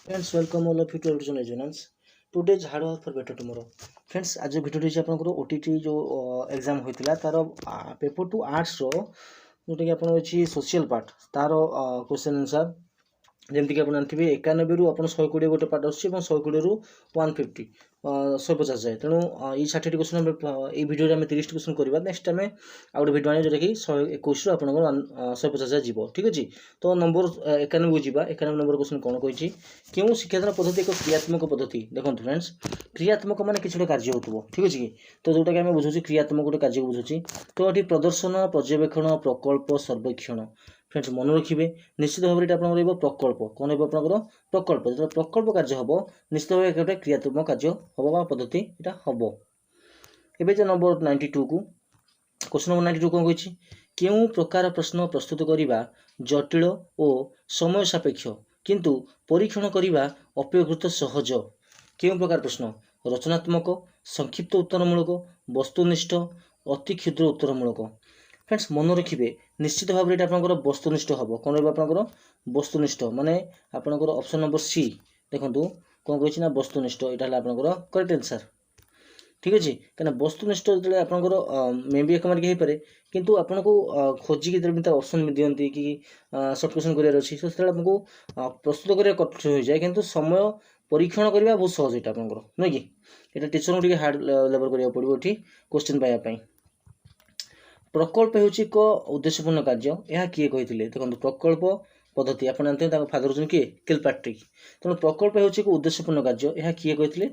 Friends, welcome all of you to Education Resonance. Today's hard work for better tomorrow. Friends, आज video आपंकर OTT जो exam होता तार paper two arts जोटा कि आप सोशल पार्ट तार क्वेश्चन आंसर जमीक आप जानते हैं 91 रु आप 120 गोटे पार्ट आस 120 रु 150 150 जाए तेणु ये 60 क्वेश्चन ये भिडियो में 30 क्वेश्चन करवा नेक्स्ट आम आ गए भिडियो जोटा कि 121 आप 150 जाए जीव ठीक अच्छे। तो नंबर 91 को जावा 91 नंबर क्वेश्चन कौन कही क्यों शिक्षादान पद्धति एक क्रियात्मक पद्धति देखो फ्रेंड्स क्रियात्मक माने किसी गोटे कार्य हो ठीक अच्छे कि तो जोटा कि बुझुची क्रियात्मक गोटे कार्य को बुझुची तो ये प्रदर्शन पर्यवेक्षण प्रकल्प सर्वेक्षण फ्रेंड्स मन रखिए निश्चित भाव में आप प्रकल्प कौन हो प्रकल्प जो प्रकल्प कार्य हम निश्चित भाव गोटे क्रियात्मक कार्य हम पद्धति यहाँ हम एवं नंबर 92 को क्वेश्चन नंबर 92 कौन कही क्यों प्रकार प्रश्न प्रस्तुत करने जटिल और समय सापेक्ष किंतु परीक्षण करने अपेक्षाकृत सहज क्यों प्रकार प्रश्न रचनात्मक संक्षिप्त उत्तरमूलक वस्तुनिष्ठ अति क्षुद्र उत्तरमूलक फ्रेंड्स मन रखिए निश्चित भाव में आपंकर वस्तुनिष्ठ हम कौन रहा वस्तुनिष्ठ माने आपंकर ऑप्शन नंबर सी देखो कौन कही ना वस्तुनिष्ठ यहाँ आपंकर करेक्ट आंसर ठीक अच्छे कहीं वस्तुनिष्ठ जो आपंकर मे बी एक मार्क हो पाए किंतु आपन को खोजिकी जो ऑप्शन भी दिखती कि सर्ट क्वेश्चन करार अच्छी तो से आपको प्रस्तुत करा कठिन हो जाए किंतु समय परीक्षण करवा बहुत सहज यहाँ आपंकर नुह कि यहाँ टीचर को हार्ड लेवल करा पड़ो ये क्वेश्चन पाइबापी प्रकल्प हूँ एक उद्देश्यपूर्ण कार्य यह किए कही देखो प्रकल्प पद्धति आप जानते हैं फादर हूँ किए किलपाट्रिक तेणु प्रकल्प हूँ एक उद्देश्यपूर्ण कार्य यह किए कही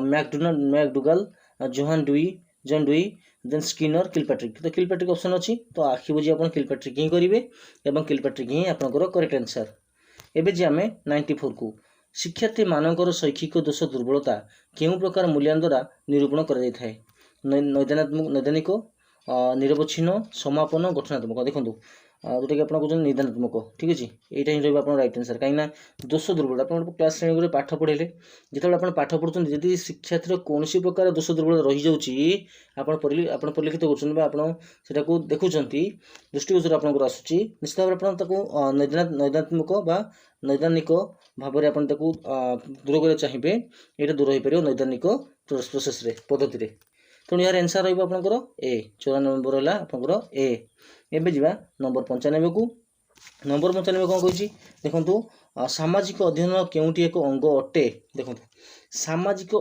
McDougall Johann Dewey John Dewey then Skinner Kilpatrick तो किलपाट्रिक ऑप्शन अच्छी तो आखि बुझी आप किलपाट्रिक ही करेंगे और किलपाट्रिक ही आपंकर करेक्ट आंसर एवं जे आम 94 को शिक्षार्थी मानकर शैक्षिक दोष दुर्बलता केउं प्रकार मूल्यांकन द्वारा निरूपण कर नैदानिक निरवच्छिन्न समापन गठनात्मक देखो जोटा कि आप निदानात्मक ठीक अच्छे यहाँ ही रहा राइट आंसर कहीं दोष दुर्बल आप क्लास श्रेणी पाठ पढ़ेले जो आप पाठ पढ़ुं जदि शिक्षार्थी कौन प्रकार दोष दुर्बल रही जाऊँगी परिलक्षित कर देखुं दृष्टिगोचर आपंकर आसूँ निश्चित भाव में नैदात्मक नैदानिक भाव में आप दूर करने चाहिए ये दूर हो पार नैदानिक प्रोसेस पद्धति तेणु यार आंसर रहा ए 94 नंबर है आपंकर ए एवं जा नंबर 95 को नंबर 95 कौन कही देखो सामाजिक अध्ययन केउटी एक अंग अटे देखो सामाजिक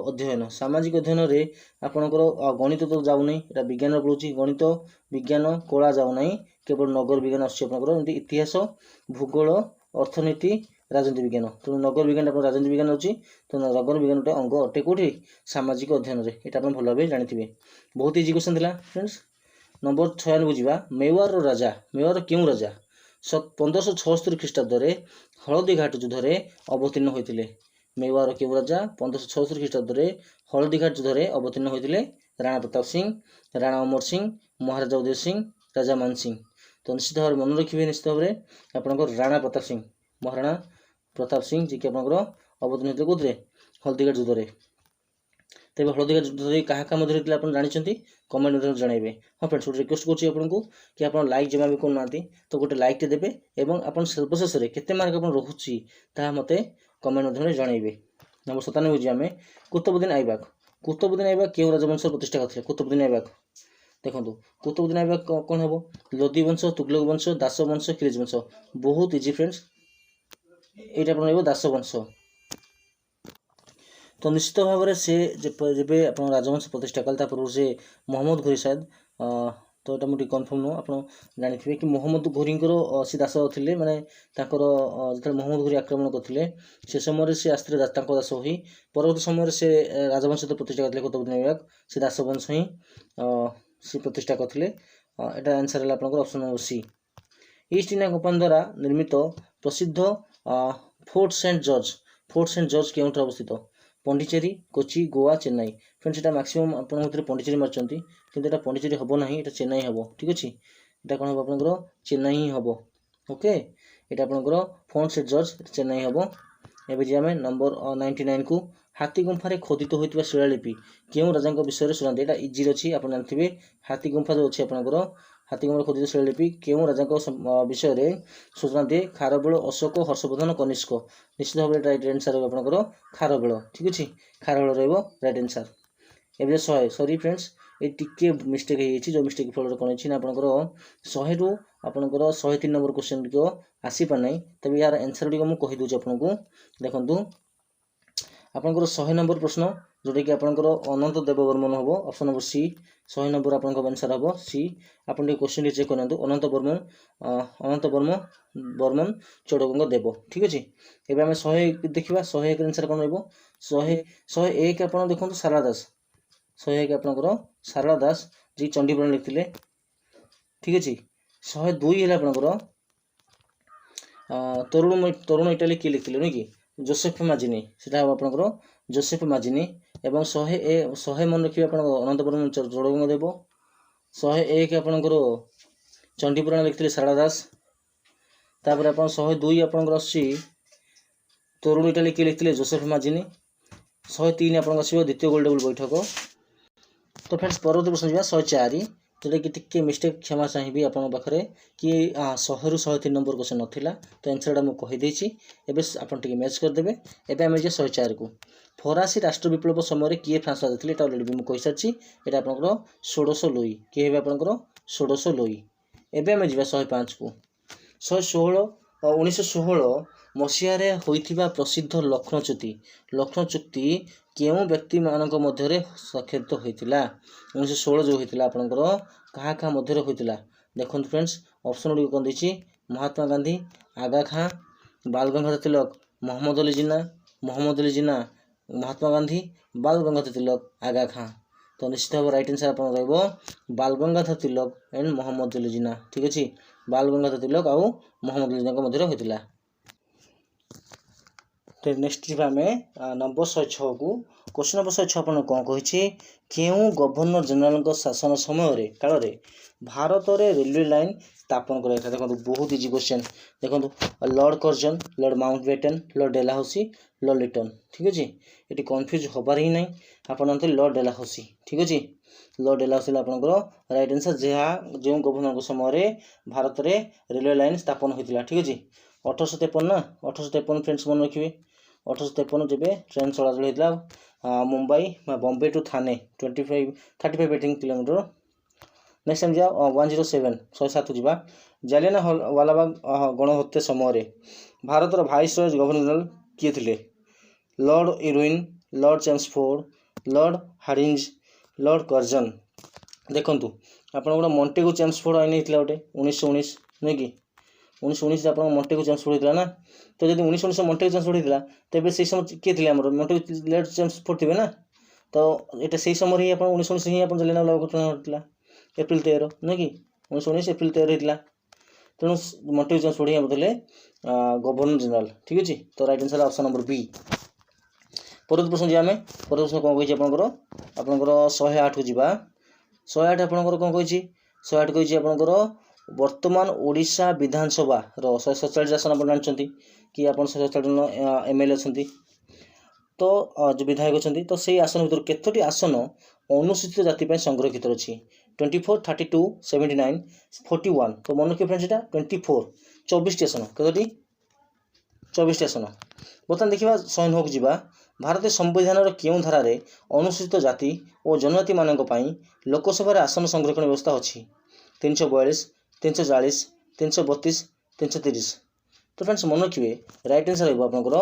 अध्ययन रे आपणकर गणित तो जाऊना यहाँ विज्ञान पढ़ुची गणित विज्ञान कला जाऊना केवल नगर विज्ञान आसमि इतिहास भूगोल अर्थनीति राजनीति विज्ञान तेणु नगर विज्ञान आप राजनीति विज्ञान अच्छी तो नगर विज्ञान गोटे अंग अटे कौटी सामाजिक अध्ययन में यहाँ आप भल भाव जानते बहुत इजी क्वेश्चन था फ्रेंड्स नंबर 96 को जावा मेवार राजा मेवार क्यों राजा 1576 ख्रीष्टाब्द हलदी घाट युद्ध में अवतीर्ण होते मेवार क्यों राजा 1576 ख्रीष्टाब्द हलदी घाट युद्ध में अवतीर्ण होते राणा प्रताप सिंह राणा अमर सिंह महाराजा उदय सिंह राजा मान सिंह तो निश्चित भाव मन रखिए निश्चित भाव में आपंकर राणा प्रताप सिंह महाराणा प्रताप सिंह जी की आपंकर अवतीर्ण होते कौन हलदी घाट युद्ध में तेज हलदी घाट युद्ध क्या मध्य आप जानते कमेंट जनइबे हाँ फ्रेंड्स गोटे रिक्वेस्ट करूँ कि आप लाइक जमा भी करना तो गोटे लाइक देते और आप सर्वशेष केते मार्क आप रोचे मत कमेंट माध्यम जनइबे नंबर 97 जी आम कुतुबुद्दीन ऐबक क्यों राजवंश प्रतिष्ठा करते कुतुबुद्दीन ऐबक देखो कुतुबुद्दीन ऐबक कौन हम लोदी वंश तुगलक वंश दास वंश खिलजी वंश बहुत इजी फ्रेंड्स यहाँ दास वंश तो निश्चित भाव में से जब आप राजवंश प्रतिष्ठा कले पूर्व से मोहम्मद घोरी शायद तो यहाँ मुझे कन्फर्म नुह आप जानते कि मोहम्मद घोरी सी दास थे माने जो मोहम्मद घोरी आक्रमण करते से समय से आसते दास हो परवर्त समय से राजवंश तो प्रतिष्ठा करते कुतुबुद्दीन ऐबक से दास वंश ही सी प्रतिष्ठा करते यहाँ आंसर है आपंकर option number C East India Company द्वारा निर्मित प्रसिद्ध फोर्ट सेंट जॉर्ज क्यों अवस्थित पंडिचेरी कोची गोवा चेन्नई फ्रेंड्स यहाँ मैक्सिमम आप पंडिचेरी मार्चंट कि पंडिचेरी हम ना ये चेन्नई हम ठीक अच्छे यहाँ कौन हम आपंकर चेन्नई ही हम ओके यहाँ आपंकर फोर्ट सेंट जॉर्ज चेन्नई हम एवं जी आम नंबर 99 को हाथी गुंफार खोदित होता शिलालिपि क्यों राजा विषय में शुणाते यहाँ इजी अच्छी आप जानते हाथी गुंफा जो अच्छी आपंकर ହାତୀଗୁମ୍ଫାର ଖୋଦିତ ଶିଳାଲିପି କେଉଁ ରାଜାଙ୍କ ବିଷୟରେ ସୂଚନା ଦିଏ? ଖାରବେଳ, ଅଶୋକ, ହର୍ଷବର୍ଦ୍ଧନ, କନିଷ୍କ। ନିଶ୍ଚିତ ଭାବରେ ରାଇଟ୍ ଆନ୍ସର୍ ରହିବ ଆପଣଙ୍କର ଖାରବେଳ। ଠିକ୍ ଅଛି, ଖାରବେଳ ରହିବ ରାଇଟ୍ ଆନ୍ସର୍। ଏବେ 100 ସରି ଫ୍ରେଣ୍ଡସ୍, ଏଇ ଟିକେ ମିଷ୍ଟେକ୍ ହେଇଯାଇଛି। ଯେଉଁ ମିଷ୍ଟେକ୍ ଫଳରେ କ'ଣ ହେଇଛି ନା ଆପଣଙ୍କର 100ରୁ ଆପଣଙ୍କର 103 ନମ୍ବର କ୍ୱେଶ୍ଚନ୍ ଗୁଡ଼ିକ ଆସିପାରେ ନାହିଁ। ତେବେ ଏହାର ଆନ୍ସର୍ ଗୁଡ଼ିକ ମୁଁ କହିଦେଉଛି ଆପଣଙ୍କୁ। ଦେଖନ୍ତୁ ଆପଣଙ୍କର 100 ନମ୍ବର ପ୍ରଶ୍ନ, ଯେଉଁଟାକି ଆପଣଙ୍କର ଅନନ୍ତ ଦେବବର୍ମନ ହେବ, ଅପସନ୍ ନମ୍ବର ସି। 100 ନମ୍ବର ଆପଣଙ୍କ ଆନ୍ସର୍ ହେବ ସି। ଆପଣ ଟିକେ କ୍ୱେଶ୍ଚନ୍ ଟିକେ ଚେକ୍ କରନ୍ତୁ। ଅନନ୍ତ ବର୍ମନ ଚୋଡ଼ଗଙ୍ଗ ଦେବ। ଠିକ୍ ଅଛି, ଏବେ ଆମେ 101 ଦେଖିବା। 101 ଆନ୍ସର୍ କ'ଣ ରହିବ? 101 ଆପଣ ଦେଖନ୍ତୁ ସାରଳା ଦାସ। 101 ଆପଣଙ୍କର ସାରଳା ଦାସ, ଯିଏ ଚଣ୍ଡୀପୁରାଣ ଲେଖିଥିଲେ। ଠିକ୍ ଅଛି, 102 ହେଲା ଆପଣଙ୍କର ତରୁଣ ଇଟାଲୀ କିଏ ଲେଖିଥିଲେ ନୁହେଁ କି? ଜୋସେଫ ମାଜିନି। ସେଟା ହେବ ଆପଣଙ୍କର ଜୋସେଫ ମାଜିନି। ଏବଂ 100 ମନେ ରଖିବେ ଆପଣଙ୍କର ଅନନ୍ତ ବର୍ମନ ଚୋଡ଼ଗଙ୍ଗ ଦେବ। 101 ଆପଣଙ୍କର ଚଣ୍ଡୀପୁରାଣ ଲେଖିଥିଲେ ସାରଳା ଦାସ। ତାପରେ ଆପଣ 102 ଆପଣଙ୍କର ଆସୁଛି ତରୁଣ ଇଟାଲୀ କିଏ ଲେଖିଥିଲେ? ଜୋସେଫ ମାଜିନି। 103 ଆପଣଙ୍କ ଆସିବ ଦ୍ୱିତୀୟ ଗୋଲଟେବୁଲ ବୈଠକ। ତ ଫ୍ରେଣ୍ଡସ୍ ପରବର୍ତ୍ତୀ ପ୍ରଶ୍ନ ଯିବା 104, ଯେଉଁଟାକି ଟିକେ ମିଷ୍ଟେକ୍ କ୍ଷମା ଚାହିଁବି ଆପଣଙ୍କ ପାଖରେ କି 100ରୁ 103 ନମ୍ବର କ୍ୱେଶ୍ଚନ୍ ନଥିଲା। ତ ଆନ୍ସର୍ଟା ମୁଁ କହିଦେଇଛି, ଏବେ ଆପଣ ଟିକେ ମ୍ୟାଚ୍ କରିଦେବେ। ଏବେ ଆମେ ଯିବା 104କୁ। ଫରାସୀ ରାଷ୍ଟ୍ର ବିପ୍ଳବ ସମୟରେ କିଏ ଫ୍ରାନ୍ସ ରାଜା ଥିଲେ? ଏଇଟା ଅଲରେଡ଼ି ମୁଁ କହିସାରିଛି। ଏଇଟା ଆପଣଙ୍କର ଷୋଡ଼ଶ ଲୁଇ। କିଏ ହେବେ ଆପଣଙ୍କର? ଷୋଡ଼ଶ ଲୁଇ। ଏବେ ଆମେ ଯିବା 105କୁ। 1916 ମସିହାରେ ହୋଇଥିବା ପ୍ରସିଦ୍ଧ ଲକ୍ଷ୍ନୌ ଚୁକ୍ତି କେଉଁ ବ୍ୟକ୍ତିମାନଙ୍କ ମଧ୍ୟରେ ସ୍ୱାକ୍ଷରିତ ହୋଇଥିଲା? 1916 ଯେଉଁ ହୋଇଥିଲା ଆପଣଙ୍କର କାହା କାହା ମଧ୍ୟରେ ହୋଇଥିଲା? ଦେଖନ୍ତୁ ଫ୍ରେଣ୍ଡସ୍, ଅପସନ୍ ଗୁଡ଼ିକ କ'ଣ ଦେଇଛି? ମହାତ୍ମା ଗାନ୍ଧୀ, ଆଗା ଖାଁ, ବାଲ ଗଙ୍ଗାଧର ତିଲକ, ମହମ୍ମଦ ଅଲି ଜିନ୍ନା, ମହାତ୍ମା ଗାନ୍ଧୀ, ବାଲ ଗଙ୍ଗାଧର ତିଲକ, ଆଗା ଖାଁ। ତ ନିଶ୍ଚିତ ଭାବରେ ରାଇଟ୍ ଆନ୍ସର୍ ଆପଣଙ୍କର ରହିବ ବାଲ ଗଙ୍ଗାଧର ତିଲକ ଆଣ୍ଡ ମହମ୍ମଦ ଅଲି ଜିନ୍ନା। ଠିକ୍ ଅଛି, ବାଲ ଗଙ୍ଗାଧର ତିଲକ ଆଉ ମହମ୍ମଦ ଅଲି ଜିନ୍ନାଙ୍କ ମଧ୍ୟରେ ହୋଇଥିଲା। ନେକ୍ସଟ ଯିବା ଆମେ ନମ୍ବର 106କୁ। କ୍ୱେଶ୍ଚନ୍ ନମ୍ବର 106 ଆପଣଙ୍କୁ କ'ଣ କହିଛି? କେଉଁ ଗଭର୍ଣ୍ଣର ଜେନେରାଲଙ୍କ ଶାସନ କାଳରେ ଭାରତରେ ରେଲୱେ ଲାଇନ୍ ସ୍ଥାପନ କରାଯାଇଥିଲା? ଦେଖନ୍ତୁ ବହୁତ ଇଜି କ୍ୱେଶ୍ଚନ୍। ଦେଖନ୍ତୁ Lord Curzon, Lord Mountbatten, Lord Dalhousie, Lord Lytton. ଠିକ୍ ଅଛି, ଏଠି କନଫ୍ୟୁଜ୍ ହେବାର ହିଁ ନାହିଁ। ଆପଣ ଜାଣିଥିଲେ ଲର୍ଡ଼ ଡେଲାହାଉସି। ଠିକ୍ ଅଛି, ଲର୍ଡ଼ ଡେଲାହାଉସି ହେଲା ଆପଣଙ୍କର ରାଇଟ୍ ଆନ୍ସର୍, ଯେଉଁ ଗଭର୍ଣ୍ଣରଙ୍କ ସମୟରେ ଭାରତରେ ରେଲୱେ ଲାଇନ୍ ସ୍ଥାପନ ହୋଇଥିଲା। ଠିକ୍ ଅଛି, 1853 ନା? 1853 ଫ୍ରେଣ୍ଡସ୍ ମନେ ରଖିବେ। 1853 ଯେବେ ଟ୍ରେନ୍ ଚଳାଚଳ ହୋଇଥିଲା ମୁମ୍ବାଇ ବା Bombay to Thane 35 kilometre. Next ଆମେ ଯିବା 107, 107କୁ ଯିବା। ଜାଲିଆନାୱାଲାବାଗ ଗଣହତ୍ୟା ସମୟରେ ଭାରତର ଭାଇସରୟ ଗଭର୍ଣ୍ଣର ଜେନେରାଲ କିଏ ଥିଲେ? Lord Irwin, Lord Chelmsford, Lord Hardinge, Lord Curzon. ଦେଖନ୍ତୁ ଆପଣଙ୍କର ମଣ୍ଟେଗୁ ଚେମ୍ସଫୋର୍ଡ ଆଇନ ହେଇଥିଲା ଗୋଟେ 1919 ନୁହେଁ କି? 1919 ଆପଣଙ୍କ ମଣ୍ଟେଗୁ ଚେମ୍ସଫୋର୍ଡ ହେଇଥିଲା ନା? ତ ଯଦି 1919 ମଣ୍ଟେଗୁ ଚେମ୍ସଫୋର୍ଡ ହେଇଥିଲା, ତେବେ ସେଇ ସମୟ କିଏ ଥିଲେ? ଆମର ମଣ୍ଟେଗୁ ଲର୍ଡ଼ ଚେମ୍ସଫୋର୍ଡ ଥିବେ ନା? ତ ଏଇଟା ସେଇ ସମୟରେ ହିଁ ଆପଣ 1919 ହିଁ ଆପଣ ଜାଲିଆନାୱାଲାବାଗ ଘଟଣା ଘଟିଥିଲା ଏପ୍ରିଲ 13 ନୁହେଁ କି? 1919 ଏପ୍ରିଲ 13 ହେଇଥିଲା। ତେଣୁ ମଣ୍ଟେଗୁ ଚେମ୍ସଫୋର୍ଡ ହିଁ ଥିଲେ ଗଭର୍ଣ୍ଣର ଜେନେରାଲ। ଠିକ୍ ଅଛି, ତ ରାଇଟ୍ ଆନ୍ସର୍ ଅପସନ୍ ନମ୍ବର ବି। ପରବର୍ତ୍ତୀ ପ୍ରଶ୍ନ ଯିବା ଆମେ। ପରବର୍ତ୍ତୀ ପ୍ରଶ୍ନ କ'ଣ କହିଛି ଆପଣଙ୍କର? 108କୁ ଯିବା। 108 ଆପଣଙ୍କର କ'ଣ କହିଛି? 108 କହିଛି ଆପଣଙ୍କର ବର୍ତ୍ତମାନ ଓଡ଼ିଶା ବିଧାନସଭାର 147 ଆସନ ଆପଣ ଜାଣିଛନ୍ତି କି? ଆପଣ 147 ଜଣ MLA ଅଛନ୍ତି, ତ ଯେଉଁ ବିଧାୟକ ଅଛନ୍ତି। ତ ସେଇ ଆସନ ଭିତରୁ କେତୋଟି ଆସନ ଅନୁସୂଚିତ ଜାତି ପାଇଁ ସଂରକ୍ଷିତ ଅଛି? 24, 32, 79, 41। ତ ମନେ ରଖିବେ ଫ୍ରେଣ୍ଡସ୍, ଏଇଟା 24, 24ଟି ଆସନ। କେତୋଟି? 24ଟି ଆସନ। ବର୍ତ୍ତମାନ ଦେଖିବା 109କୁ ଯିବା। ଭାରତୀୟ ସମ୍ବିଧାନର କେଉଁ ଧାରାରେ ଅନୁସୂଚିତ ଜାତି ଓ ଜନଜାତିମାନଙ୍କ ପାଇଁ ଲୋକସଭାରେ ଆସନ ସଂରକ୍ଷଣ ବ୍ୟବସ୍ଥା ଅଛି? 342, 340, 332, 330। ତ ଫ୍ରେଣ୍ଡସ୍ ମନେ ରଖିବେ ରାଇଟ୍ ଆନ୍ସର୍ ରହିବ ଆପଣଙ୍କର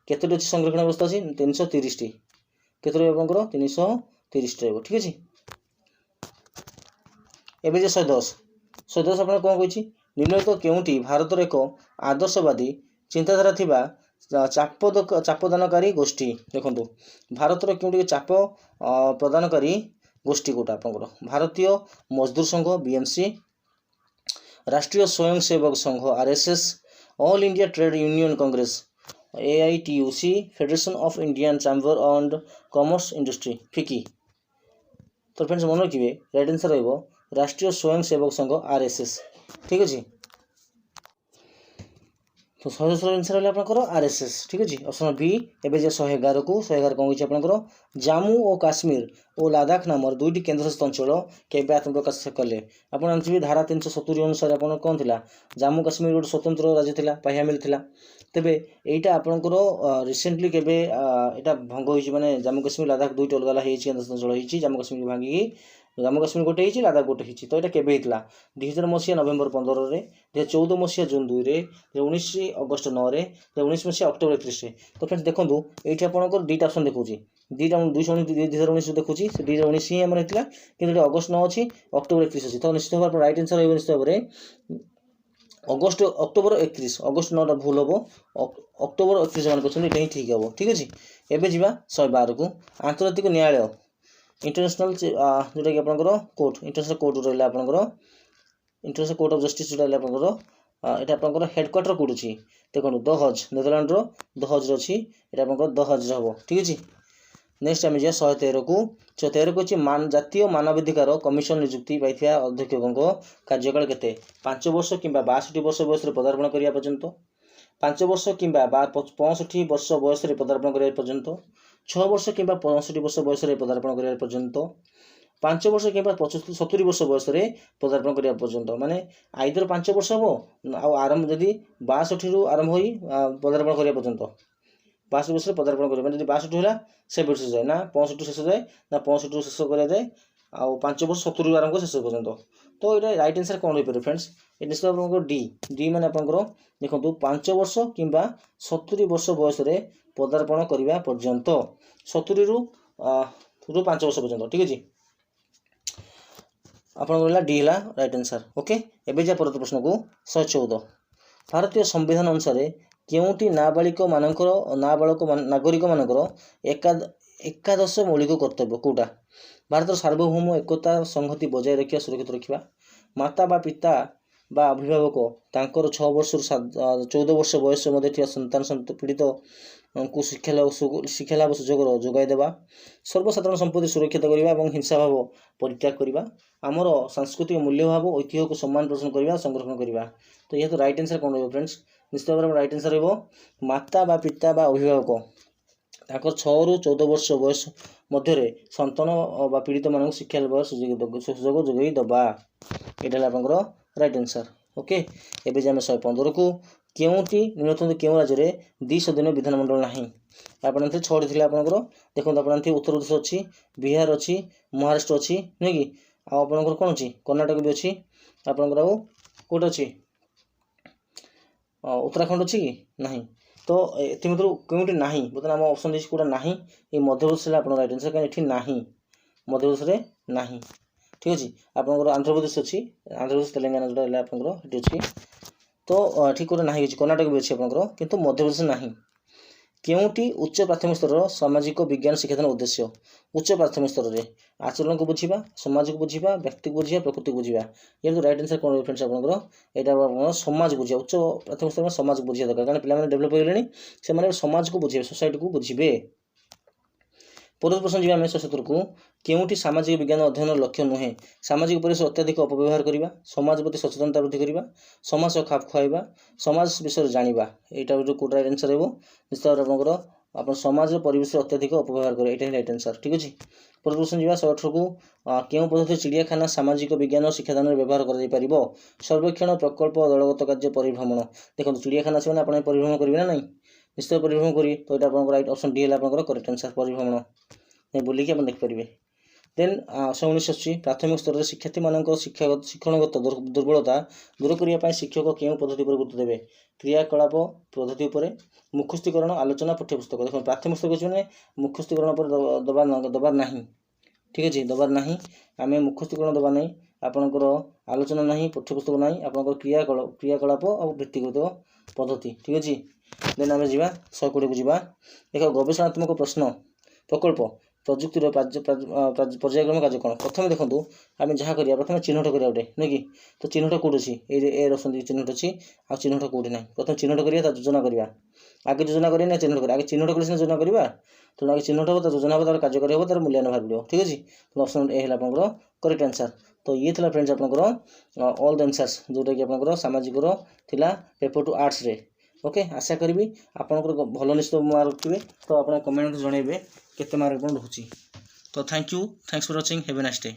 କେତୋଟି ଅଛି ସଂରକ୍ଷଣ ବ୍ୟବସ୍ଥା ଅଛି? 330ଟି। କେତେ ରହିବ ଆପଣଙ୍କର? 330 ରହିବ। ଠିକ୍ ଅଛି, ଏବେ ଯେ 110 ଆପଣ କ'ଣ କହିଛି? ନିମ୍ନଲିଖିତ କେଉଁଟି ଭାରତର ଏକ ଆଦର୍ଶବାଦୀ ଚିନ୍ତାଧାରା ଥିବା ଚାପଦାନକାରୀ ଗୋଷ୍ଠୀ? ଦେଖନ୍ତୁ ଭାରତର କେଉଁଠି ଚାପ ପ୍ରଦାନକାରୀ ଗୋଷ୍ଠୀ କୋଉଟା ଆପଣଙ୍କର? ଭାରତୀୟ ମଜଦୁର ସଂଘ BMC, ରାଷ୍ଟ୍ରୀୟ Swayamsevak Sangh RSS, All India Trade Union Congress AITUC, Federation of Indian Chamber and Commerce Industry FICCI। ତ ଫ୍ରେଣ୍ଡସ୍ ମନେ ରଖିବେ ରାଇଟ୍ ଆନ୍ସର୍ ରହିବ ରାଷ୍ଟ୍ରୀୟ ସ୍ୱୟଂସେବକ ସଂଘ RSS। ଠିକ୍ ଅଛି तो 110 आंसर है आपंकर आरएसएस। ठीक अच्छे ऑप्शन बी। एवं जे 111 को 111 कौन होती आपंकर जम्मू और काश्मीर और लद्दाख नाम दुईट केन्द्रशासित अंचल केवे आत्मप्रकाश कले। आप जानते धारा 370 अनुसार आप कौन थी जम्मू काश्मीर गोटे स्वतंत्र राज्य था पाइया मिलता। तेबे यहाँ आपंकर रिसेंटली केवे यहाँ भंग हो माने जम्मू काश्मीर लद्दाख दुईट अलग अलग केन्द्रशासित अंचल होती जम्मू काश्मीर भांगिकी जम्मू काश्मीर गोटे होती लद्दाख गोटे होती। तो यहाँ केवे होता 2000 मसीहा नवेम्बर 15 में 2014 मसीहा जून 2 में 2019 अगस्ट 9 में 2019 मसीहा अक्टोबर 31 में। तो फ्रेंड्स देखो ये आपंकर दुईटा ऑप्शन देखो दुईटा 2019 देखुँ से 2019 ही आम होता कि अगस्ट 9 अच्छी अक्टोबर 31 अच्छी। तो निश्चित भाव राइट आंसर हो निश्चित भाव अगस्ट अक्टोबर 31 अगस्ट 9 भूल हम अक्टोबर 31 मान कहते ही ठीक हम। ठीक अच्छे एवं जी 112 को आंतर्जातिक न्यायालय इंटरनेशनल जोटा कि आपंकर कोर्ट इंटरनेशनल कोर्ट रहा आपंकर इंटरनेशनल कोर्ट ऑफ जस्टिस जोटा आपंकर यहाँ आपंकर हेडक्वार्टर कौट अच्छी देखो द हज नेदरलैंड द हज अच्छी यहाँ आपंकर द हज हम। ठीक अच्छे नेक्स्ट आम जा 113 को 113 को जातीय मानवाधिकार कमिशन नियुक्ति पाई अध्यक्षों कार्यकाल के 5 वर्ष कि 62 वर्ष बयस पदार्पण करने पर्यंत 5 वर्ष कि 65 वर्ष बयस पदार्पण करने पर्यंत 6 वर्ष कि 65 वर्ष बयस पदार्पण करने पर्यंत 5 वर्ष कि 70 वर्ष बयस पदार्पण करने पर्यंत माने आइदर 5 वर्ष हम आरंभ जदि 62 रु आरंभ हो पदार्पण करने पर्यंत 62 वर्ष पदार्पण करें जब 62 है से शेष जाए ना 65 शेष जाए ना 65 शेष करा जाए आउ 5 वर्ष 70 आरंभ शेष पर्यंत। तो ये राइट आंसर कौन हो पारे फ्रेंड्स ये निश्चित आप डी डी मैंने आपंकर देखो 5 वर्ष कि 70 वर्ष बयस पदार्पण करने पर्यंत 70 रु 5 वर्ष पर्यंत। ठीक अच्छे आपंकर डी है राइट आंसर। ओके एवं जा परवर्त प्रश्न को 114 भारतीय संविधान अनुसार केउटी नाबालिक मानकर नाबालक नागरिक मानकर एकादश मौलिक कर्तव्य कौटा भारत सार्वभौम एकता संहति बजाय रखा सुरक्षित रखा माता बा पिता बा अभिभावक तांकर 6 वर्ष 14 वर्ष बयस मध्य संतान पीड़ित को शिक्षा लाभ सुजोग जोगाई देवा सर्वसाधारण संपत्ति सुरक्षित करने और हिंसा भाव परित्याग करने आमर सांस्कृतिक मूल्यभाव ऐतिह्य को सम्मान प्रदर्शन करने संरक्षण करने। तो यह तो राइट आंसर कौन रहा फ्रेंड्स निश्चित भाव राइट आंसर रहा माता बा पिता बा अभिभावक ताकर 6 रु 14 वर्ष बयस मध्य संतान बा पीड़ित मान शिक्षा लाभ सुजोग जोगाई देवा यहाँ आपंकर राइट आंसर। ओके एवं आम 115 को केउटी निम्नलिखित केउं राज्य में 200 दिन विधानमंडल नहीं आप 6टी थी आपंकर देखो आप उत्तर प्रदेश अच्छी बिहार अच्छी महाराष्ट्र अच्छी नुह कि आपंकर कौन अच्छी कर्णाटक भी अच्छी आपंकर आउ कौट अच्छी उत्तराखंड अच्छी कि नहीं। तो ये कौटी ना बर्तमान आम ऑप्शन देखिए कौटा ना ये मध्यप्रदेश आप राइट आंसर कहीं ना मध्यप्रदेश में ना। ठीक अच्छे आपंकर आंध्र प्रदेश अच्छी आंध्र प्रदेश तेलंगाना जोटा आपंकर अच्छी तो ठीक कौटा ना कर्णाटक भी अच्छी आपंकर किंतु मध्यप्रदेश ना। केउटी उच्च प्राथमिक स्तर सामाजिक विज्ञान शिक्षादान उद्देश्य उच्च प्राथमिक स्तर में आचरण को बुझा समाज को बुझा व्यक्ति को बुझा प्रकृति को बुझा ये तो राइट आंसर कौन फ्रेंड्स आपंकर यहाँ समाज बुझा उच्च प्राथमिक स्तर में समाज को बुझा दरकार कारण पे डेभलप हो समाज को बुझे सोसाइटी को बुझे। पूर्व प्रश्न जी आम 117 को केउटी सामाजिक विज्ञान अध्ययन लक्ष्य नुहे सामाजिक परिवेश अत्याधिक अपव्यवहार करने समाज प्रति सचेतनता वृद्धि करने समाज सह खाप खुआवा समाज विषय जाना यहाँ जो कौट राइट आंसर हो निश्चित भाव आपंकर आप समाज परिवेश अत्याधिक अपव्यवहार करें यहाँ राइट आंसर। ठीक अच्छे पूर्व प्रश्न जी 118 को केउं पद्धति चिड़ियाखाना सामाजिक विज्ञान और शिक्षादान व्यवहार कर सर्वेक्षण प्रकल्प दलगत कार्य परिभ्रमण देखो चिड़ियाखाना से आप परिभ्रमण करेंगे ना नहीं निश्चित परिभ्रमण करेंगे। तो यहाँ आप राइट ऑप्शन डी है आपंकर करेक्ट आंसर परिभ्रमण बुलिकी आप देखिपारे। देन 119 प्राथमिक स्तर में शिक्षार्थी मान शिक्षणगत दुर्बलता दूर करने शिक्षक केउं पद्धति पर गुरुत्व देवे क्रियाकलाप पद्धति पर मुखस्थीकरण आलोचना पाठ्यपुस्तक देखो प्राथमिक स्तर को मुखस्थीकरण पर दबार ना। ठीक अच्छे दबार ना आम मुखस्थीकरण दबा नहीं आपंकर आलोचना ना पाठ्यपुस्तक ना आपंकर क्रियाकलाप और व्यक्तिगत पद्धति। ठीक अच्छे देन आम जा 120 को जा देख गवेषणात्मक प्रश्न प्रकल्प प्रजुक्तिर पर्यायक्रम कार्यक्रम प्रथम देखो आम जहाँ करिया प्रथम चिन्हट करिया गोटे नुह कि तो चिन्हट कौट अच्छी ए रसन चिन्हट अच्छी आ चिन्हट कौटी ना प्रथम चिन्हट करिया योजना करवा आगे योजना करें चिन्हट कर आगे चिन्हट कर योजना करवा तेणु आगे चिन्हट हो योजना हो कार्यकारी हो तार मूल्यांकन बाहर पड़ो। ठीक अच्छे तो ऑप्शन ए है आपंकर करेक्ट आंसर। तो ये था फ्रेंड्स आपंकर ऑल द आंसर्स जोटा कि आपंकर सामाजिक पेपर टू आर्ट्स रे ओके आशा करी आपंकर भल निश्चित मार्क रखिए तो आप कमेंट जनइबे केते मार्क रोचे तो thank you thanks for watching have a nice day.